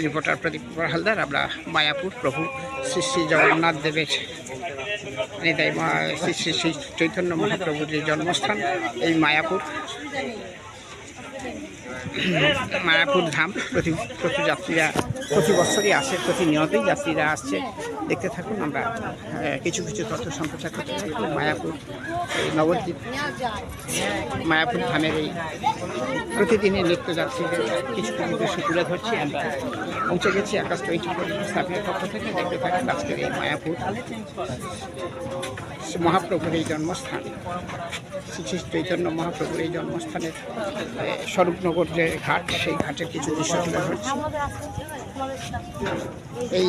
Reporter প্রদীপ কুমার হালদার। আমরা মায়াপুর প্রভু শ্রী শ্রী জগন্নাথ দেবের শ্রী শ্রী শ্রী চৈতন্য মহাপ্রভুর যে জন্মস্থান এই মায়াপুর ধাম। প্রতি যাত্রীরা প্রতি বছরই আসে, প্রতিনিয়তই যাত্রীরা আসছে। দেখতে থাকুন, আমরা কিছু কিছু তথ্য সম্প্রচার করতে থাকি। মায়াপুর এই নবদ্বীপ মায়াপুর ধামের এই প্রতিদিনের নিত্যযাত্রীদের কিছু কিছু দৃশ্য তুলে ধরছি। আমরা পৌঁছে গেছি আকাশ 24/7 পক্ষ থেকে। দেখতে থাকুন আজকের এই মায়াপুর মহাপ্রভুর এই জন্মস্থান, শ্রী শ্রী চৈতন্য মহাপ্রভুর এই জন্মস্থানের স্বরূপনগর যে ঘাট, সেই ঘাটের কিছু দৃশ্য তুলে ধরছি। এই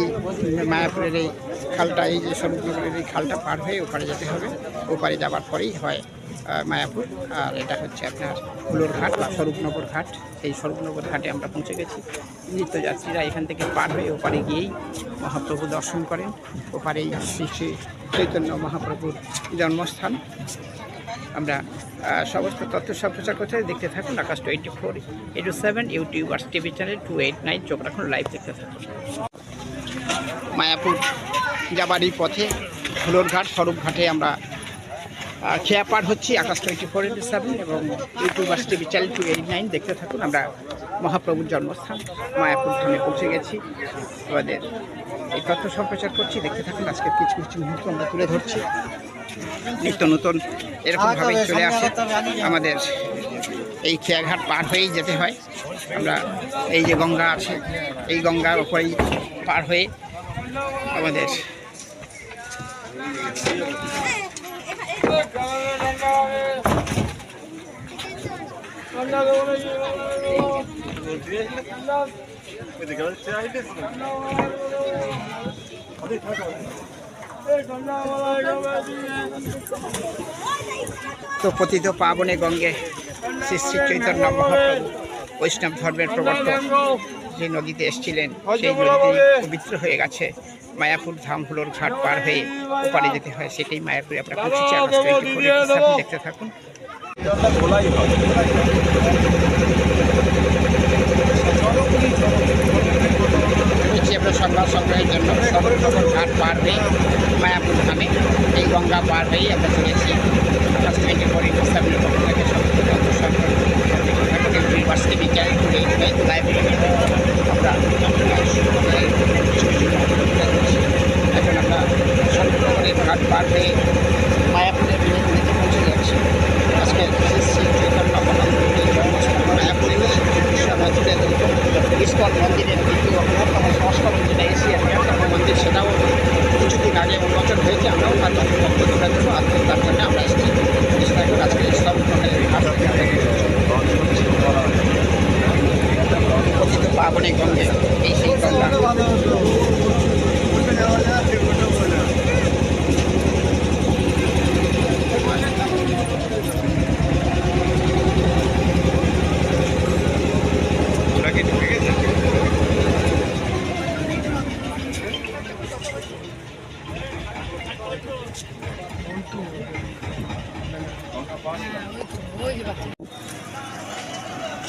মায়াপুরের এই খালটা, এই যে স্বরূপনগরের এই খালটা পার হয়ে ওপারে যেতে হবে। ওপারে যাওয়ার পরেই হয় মায়াপুর। আর এটা হচ্ছে আপনার হুলোর ঘাট বা স্বরূপনগর ঘাট। এই স্বরূপনগর ঘাটে আমরা পৌঁছে গেছি। নিত্যযাত্রীরা এখান থেকে পার হয়ে ওপারে গিয়েই মহাপ্রভু দর্শন করেন। ওপারেই শ্রী শ্রী চৈতন্য মহাপ্রভুর জন্মস্থান। আমরা সমস্ত তথ্য সম্প্রচার করতে দেখতে থাকুন আকাশ 24/7 ইউটিউব আর টিভি চ্যানেল 289। চোখ রাখুন, লাইভ দেখতে থাকুন। মায়াপুর যাবারই পথে হুলোর ঘাট, স্বরূপ ঘাটে আমরা খেয়া পার হচ্ছি আকাশ 24/7 এবং ইউটিউব আর টিভি চ্যানেল 289 দেখতে থাকুন। আমরা মহাপ্রভুর জন্মস্থান মায়াপুর ধামে পৌঁছে গেছি। আমাদের এই তথ্য সম্প্রচার করছি, দেখতে থাকুন। আজকের কিছু কিছু মুহূর্ত আমরা তুলে ধরছি। নিত্য নতুন এরকমভাবেই চলে আসে। আমাদের এই খেয়াঘাট পার হয়েই যেতে হয়। আমরা এই যে গঙ্গা আছে, এই গঙ্গার ওপরেই পার হয়ে আমাদের তো পতিত পাবনে গঙ্গে শ্রী শ্রী চৈতন্য মহাপ্রভু বৈষ্ণব ধর্মের প্রবর্তক যে নদীতে এসেছিলেন, সেই নদীতে পবিত্র হয়ে গেছে। মায়াপুর ধাম হুলোর ঘাট পার হয়ে ওপারে যেতে হয়, সেটাই মায়াপুরে আমরা পৌঁছেছি আকাশ 24/7 দেখতে থাকুন। আমরা সংবাদ সংগ্রহের জন্য স্বরূপনগর ঘাট পার হয়ে মায়াপুর ধামে এই গঙ্গা পার হয়েই আমরা চলেছি আকাশ 24/7 পক্ষ থেকে। ইউনিভার্সিটি চ্যানেল লাইব্রেরি আমরা এখন আমরা স্বরূপনগরের ঘাট পার হয়ে মায়াপুরের বিনোদনীতে পৌঁছে যাচ্ছি। আজকে শ্রী শ্রী চৈতন্য মহাপ্রভুর জন্মস্থান মায়াপুরে ইস্কন মন্দিরের দ্বিতীয় বৃহত্তম সংস্করণ, যেটা এশিয়ার বৃহত্তম মন্দির, সেটাও কিছুদিন আগে উন্মোচন হয়েছে। আমরাও তার তথ্য তুলে দেবো। তার জন্য আমরা এসেছি। আজকে স্বরূপনগরের ঘাট পতিত পাবনে গঙ্গে এই সেই গঙ্গা।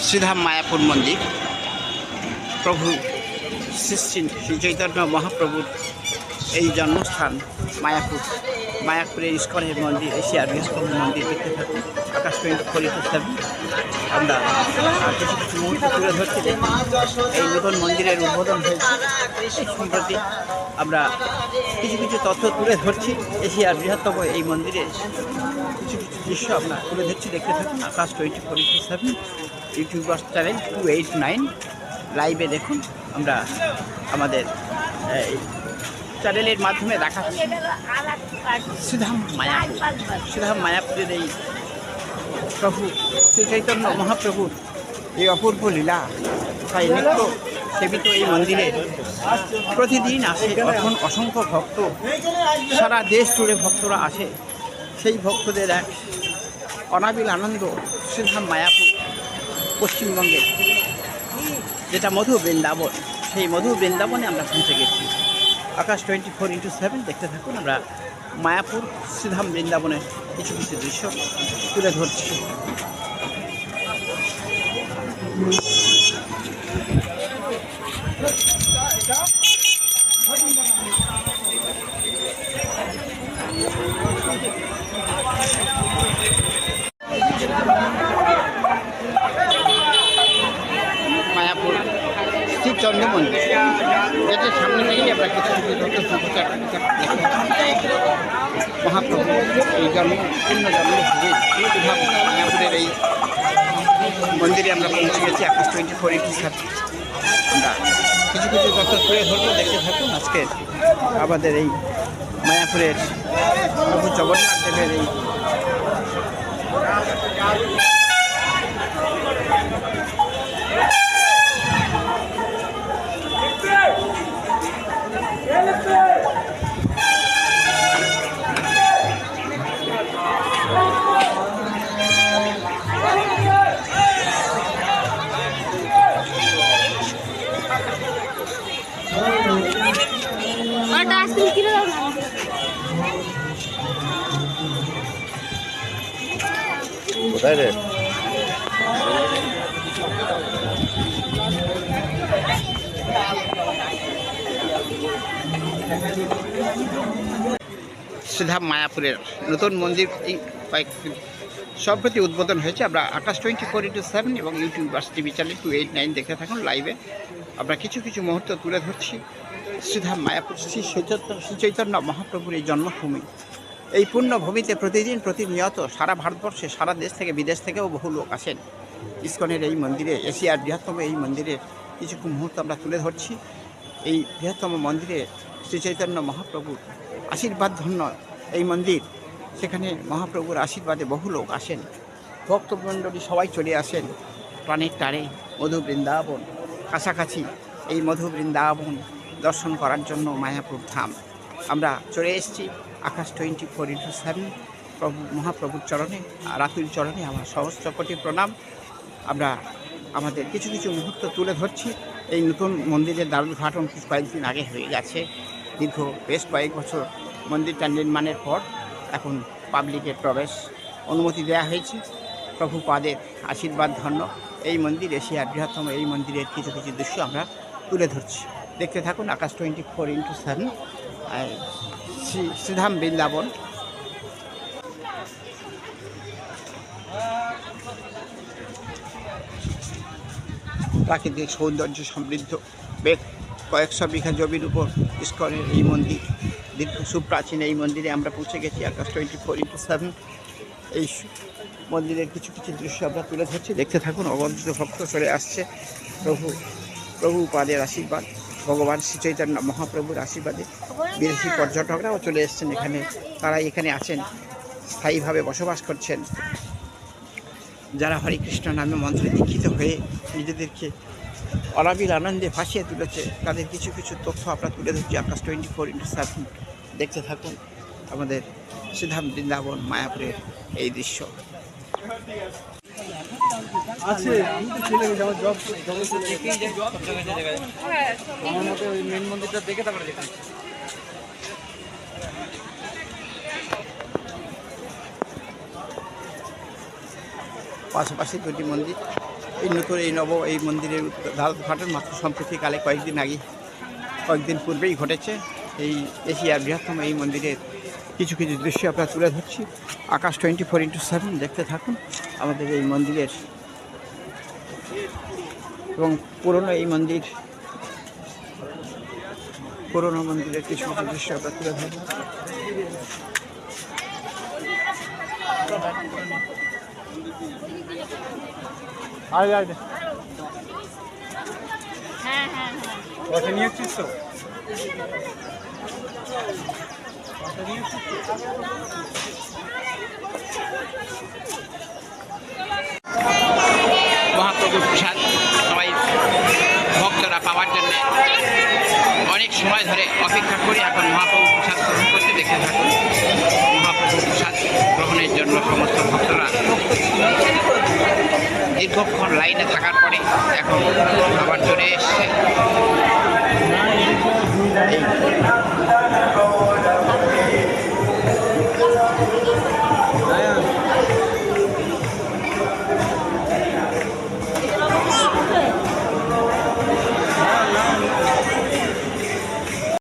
শ্রীধাম মায়াপুর মন্দির, প্রভু শ্রী শ্রী চৈতন্য মহাপ্রভুর এই জন্মস্থান মায়াপুরের ইস্কনের মন্দির, এশিয়ার বৃহত্তম মন্দির। দেখতে থাকুন আকাশ 24/7। আমরা কিছু কিছু মুহূর্ত তুলে ধরছি। এই নতুন মন্দিরের উদ্বোধন হয়েছে সম্প্রতি। আমরা কিছু কিছু তথ্য তুলে ধরছি। এশিয়ার বৃহত্তম এই মন্দিরের কিছু কিছু দৃশ্য আমরা তুলে ধরছি। দেখতে থাকুন আকাশ 24/7 ইউটিউব চ্যানেল 289 লাইভে দেখুন। আমরা আমাদের চ্যানেলের মাধ্যমে দেখাচ্ছি শ্রীধাম মায়াপুরের এই প্রভু শ্রী চৈতন্য মহাপ্রভুর এই অপূর্ব লীলা। তাই নিত্য সেবিত এই মন্দিরে প্রতিদিন আসে এখন অসংখ্য ভক্ত। সারা দেশ জুড়ে ভক্তরা আসে। সেই ভক্তদের এক অনাবিল আনন্দ। শ্রীধাম মায়াপুর পশ্চিমবঙ্গের যেটা মধু বৃন্দাবন, সেই মধু বৃন্দাবনে আমরা পৌঁছে গেছি। আকাশ 24/7 দেখতে থাকুন। আমরা মায়াপুর শ্রীধাম বৃন্দাবনের কিছু কিছু দৃশ্য তুলে ধরছি। চন্দ্র মন্দির, যেটা সামনে থেকেই আমরা কিছু মহাপ্রভু এই পূর্ণ জন্ম মায়াপুরের এই মন্দিরে আমরা পৌঁছে গেছি। আকাশ 24/7 আমরা কিছু তথ্য তুলে ধরবো, দেখতে থাকুন আজকের আমাদের এই মায়াপুরের প্রভু জগন্নাথ দেবের এই কোথায় রে? শ্রীধাম মায়াপুরের নতুন মন্দির এই কয়েকদিন সম্প্রতি উদ্বোধন হয়েছে। আমরা আকাশ 24/7 এবং ইউটিউবার্স টিভি চ্যানেল 289 দেখে থাকুন। লাইভে আমরা কিছু মুহূর্ত তুলে ধরছি শ্রীধাম মায়াপুর শ্রী চৈতন্য মহাপ্রভুর এই জন্মভূমি। এই পুণ্যভূমিতে প্রতিনিয়ত সারা ভারতবর্ষে, সারা দেশ থেকে, বিদেশ থেকেও বহু লোক আসেন ইস্কনের এই মন্দিরে। এশিয়ার বৃহত্তম এই মন্দিরের কিছু মুহূর্ত আমরা তুলে ধরছি। এই বৃহত্তম মন্দিরে শ্রী চৈতন্য মহাপ্রভুর আশীর্বাদ ধন্য এই মন্দির। সেখানে মহাপ্রভুর আশীর্বাদে বহু লোক আসেন, ভক্তমণ্ডলী সবাই চলে আসেন প্রাণের টানে মধু বৃন্দাবন, কাছাকাছি এই মধু বৃন্দাবন দর্শন করার জন্য মায়াপুর ধাম। আমরা চলে এসেছি আকাশ 24/7 প্রভু মহাপ্রভুর চরণে, রাতুল চরণে আমার সহস্র কোটি প্রণাম। আমরা আমাদের কিছু মুহূর্ত তুলে ধরছি। এই নতুন মন্দিরের দ্বারোদ্ঘাটন কয়েকদিন আগে হয়ে গেছে। দীর্ঘ বেশ কয়েক বছর মন্দিরটা নির্মাণের পর এখন পাবলিকের প্রবেশ অনুমতি দেওয়া হয়েছে। প্রভু পাদের আশীর্বাদ ধন্য এই মন্দির, এশিয়ার বৃহত্তম এই মন্দিরের কিছু দৃশ্য আমরা তুলে ধরছি। দেখতে থাকুন আকাশ 24/7 শ্রীধাম বৃন্দাবন। প্রাকৃতিক সৌন্দর্য সমৃদ্ধ কয়েকশো বিঘা জমির উপর ইস্কনের এই মন্দির, দীর্ঘ সুপ্রাচীন এই মন্দিরে আমরা পৌঁছে গেছি। আকাশ 24/7 এই মন্দিরের কিছু দৃশ্য আমরা তুলে ধরছি। দেখতে থাকুন। অগণিত ভক্ত চলে আসছে প্রভু পাদের আশীর্বাদ, ভগবান শ্রী চৈতন্য মহাপ্রভুর আশীর্বাদে বিদেশি পর্যটকরাও চলে এসছেন এখানে। তারা এখানে আছেন, স্থায়ীভাবে বসবাস করছেন। যারা হরে কৃষ্ণ নামে মন্ত্রে দীক্ষিত হয়ে নিজেদেরকে অনাবিল আনন্দে ভাসিয়ে তুলেছে, তাদের কিছু তথ্য আমরা তুলে ধরছি আকাশ 24/7। দেখতে থাকুন আমাদের শ্রীধাম বৃন্দাবন মায়াপুরের এই দৃশ্য। আছে আমি তো চলে গেছি, আমার জব আমার মতে ওই মেন মন্দিরটা দেখে তারপরে দেখি। পাশাপাশি দুটি মন্দির, এই নতুন এই মন্দিরের দ্বারোদ্ঘাটন মাত্র সম্প্রতিকালে কয়েকদিন পূর্বেই ঘটেছে। এই এশিয়ার বৃহত্তম এই মন্দিরের কিছু দৃশ্য আমরা তুলে ধরছি আকাশ 24/7। দেখতে থাকুন আমাদের এই মন্দিরের এবং পুরনো মন্দিরের কিছু দৃশ্য আমরা তুলে ধরব। পয়সা নিয়ে এসছিস তো? মহাপ্রভুর প্রসাদ সবাই ভক্তরা পাওয়ার জন্য অনেক সময় ধরে অপেক্ষা করে এখন মহাপ্রভুর প্রসাদ গ্রহণ করতে। দেখতে থাকুন মহাপ্রভুর প্রসাদ গ্রহণের জন্য সমস্ত ভক্তরা দীর্ঘক্ষণ লাইনে থাকার পরে এখন আবার চলে এসছে।